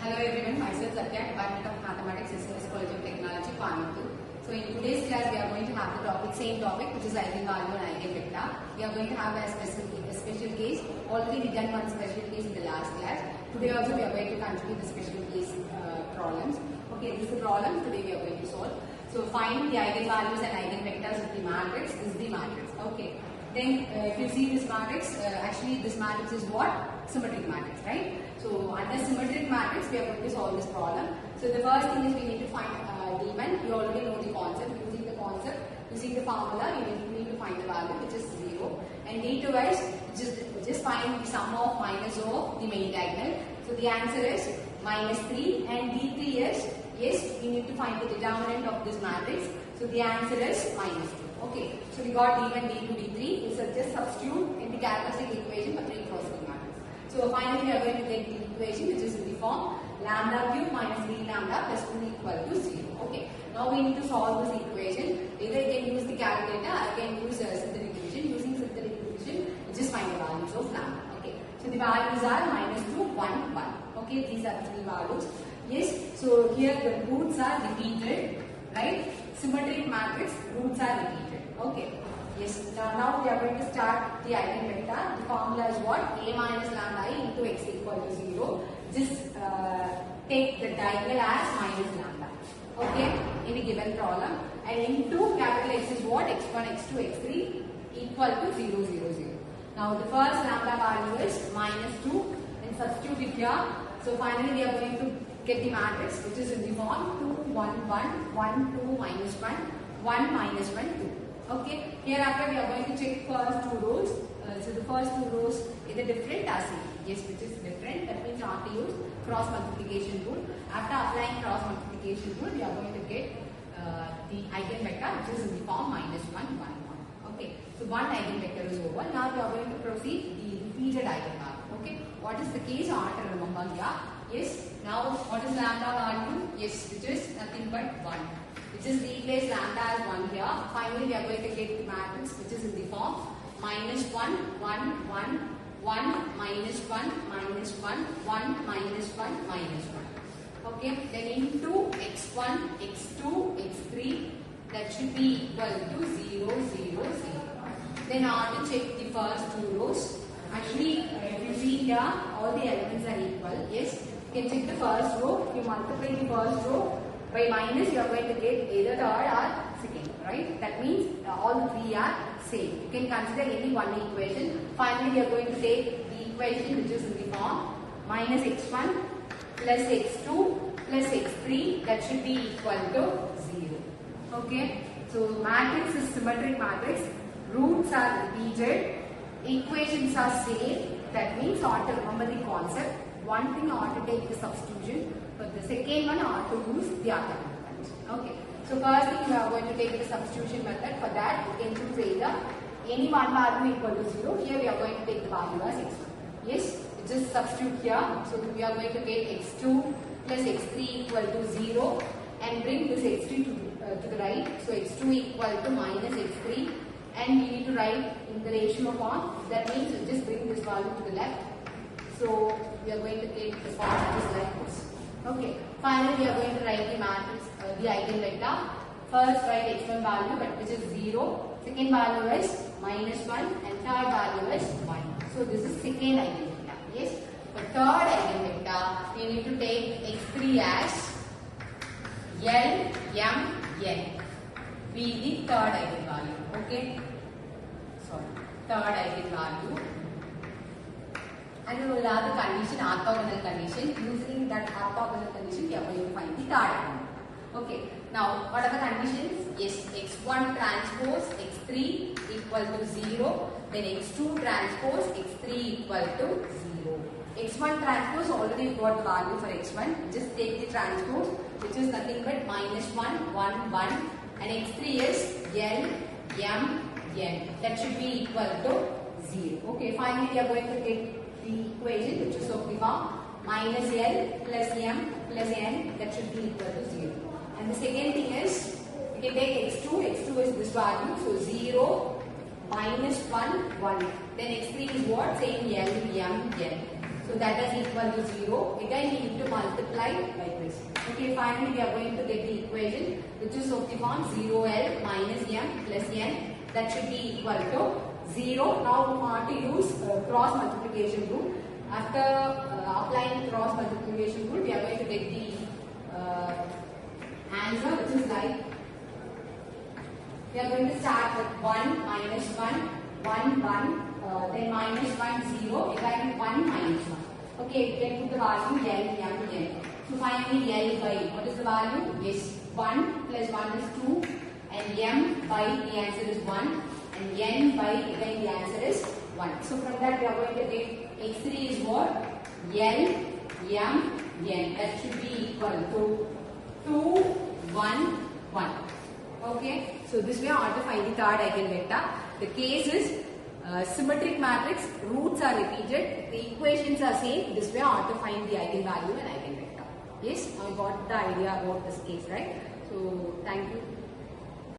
Hello everyone, myself Satya, Department of Mathematics, SNS College of Technology, Coimbatore. So in today's class, we are going to have the same topic, which is eigenvalue and eigenvector. We are going to have a special case. Already we done one special case in the last class. Today also we are going to continue the special case problems. Okay, this is the problem. Today we are going to solve. So find the eigenvalues and eigenvectors of the matrix. This is the matrix. Okay. Then if you see this matrix, actually this matrix is what? Symmetric matrix, right? So under symmetric matrix, we are going to solve this problem. So the first thing is we need to find demon. You already know the concept. Using the formula, you need to find the value, which is 0. And d2 is just find the sum of minus of the main diagonal. So the answer is minus 3. And d3 is, yes, we need to find the determinant of this matrix. So the answer is minus 2. Okay, so we got d1, d2, d3. We just substitute in the characteristic equation for 3 crossing matrix. So finally we are going to get the equation, which is in the form lambda cube minus 3 lambda plus 2 equal to 0. Okay, now we need to solve this equation. Either you can use the calculator or you can use synthetic division. Using synthetic division, you just find the values of lambda. Okay, so the values are minus 2, 1, 1. Okay, these are the three values. Yes, so here the roots are repeated, right? Symmetric matrix, roots are repeated. Okay. Yes. Now we are going to start the eigenvector. The formula is what? A minus lambda I into x equal to 0. Just take the diagonal as minus lambda. Okay. In a given problem. And into capital X is what? x1, x2, x3 equal to 0, 0, 0. Now the first lambda value is minus 2 and substitute it here. So finally we are going to get the matrix, which is in the form 2, 1, 1, 1, 2, minus 1, 1, minus 1, 2. Okay, hereafter we are going to check first two rows. So the first two rows is a different or same. Yes, which is different. That means not to use cross multiplication rule. After applying cross multiplication rule, we are going to get the eigenvector, which is in the form minus 1, 1, 1. Okay, so one eigenvector is over. Now we are going to proceed the repeated eigenvalue. Okay, what is the case? I want to remember here. Yes, now what is lambda value? Yes, which is nothing but 1. Just replace lambda as 1 here. Finally, we are going to get the matrix, which is in the form minus 1, 1, 1, 1, minus 1, minus 1, 1, minus 1, minus 1. Okay, then into x1, x2, x3, that should be equal to 0, 0, 0. Then I want to check the first two rows. Actually, if you see here, all the elements are equal. Yes, you can check the first row. If you multiply the first row by minus, you are going to get either third or second, right? That means all the three are same. You can consider any one equation. Finally, we are going to take the equation which is in the form minus x1 plus x2 plus x3, that should be equal to 0. Okay, so matrix is symmetric matrix, roots are repeated, equations are same. That means I want to remember the concept. One thing I want to take the substitution. For the second one, I want to use the orthogonal condition. Okay. So first thing, we are going to take the substitution method. For that, we can choose either any one value equal to 0. Here we are going to take the value as x1. Yes, just substitute here. So we are going to get x2 plus x3 equal to 0 and bring this x3 to the right. So x2 equal to minus x3, and we need to write in the ratio form. That means we just bring this value to the left. So we are going to take the form just like this. Okay, finally we are going to write the matrix, the eigenvector. First write x1 value, but which is 0. Second value is minus 1 and third value is 1. So this is second eigenvector. Yes. For third eigenvector, we need to take x3 as L, M, N. Be the third eigenvalue. Okay. Sorry, third eigenvalue. And we will have the condition, orthogonal condition. Using that orthogonal condition, we are going to find the third eigenvalue. Okay. Now, what are the conditions? Yes, x1 transpose x3 equal to 0. Then x2 transpose x3 equal to 0. x1 transpose, already we got the value for x1. Just take the transpose, which is nothing but minus 1, 1, 1. And x3 is L, M, N. That should be equal to 0. Okay. Finally, we are going to get the equation, which is of the form minus L plus M plus N, that should be equal to 0. And the second thing is, we can take x2 is this value, so 0, minus 1, 1. Then x3 is what? Same L, M, N. So So that is equal to 0. Again we need to multiply by this. Okay, finally we are going to get the equation which is of the form 0L minus M plus N. That should be equal to 0. Now we want to use cross multiplication rule. After applying cross multiplication rule, we are going to get the answer which is like, we are going to start with 1 minus 1, 1, 1, then minus 1, 0, again 1 minus 1. Okay, we can put the value L, M, N. So finally L by, what is the value? Yes, 1 plus 1 is 2, and M by the answer is 1, and N by again the answer is 1. So from that we are going to get x3 is what? L, M, N. That should be equal to 2, 1, 1. Okay, so this way I want to find the third eigenvector. The case is symmetric matrix, roots are repeated, the equations are same. This way I want to find the eigenvalue and eigenvector. Yes, I got the idea about this case, right? So thank you.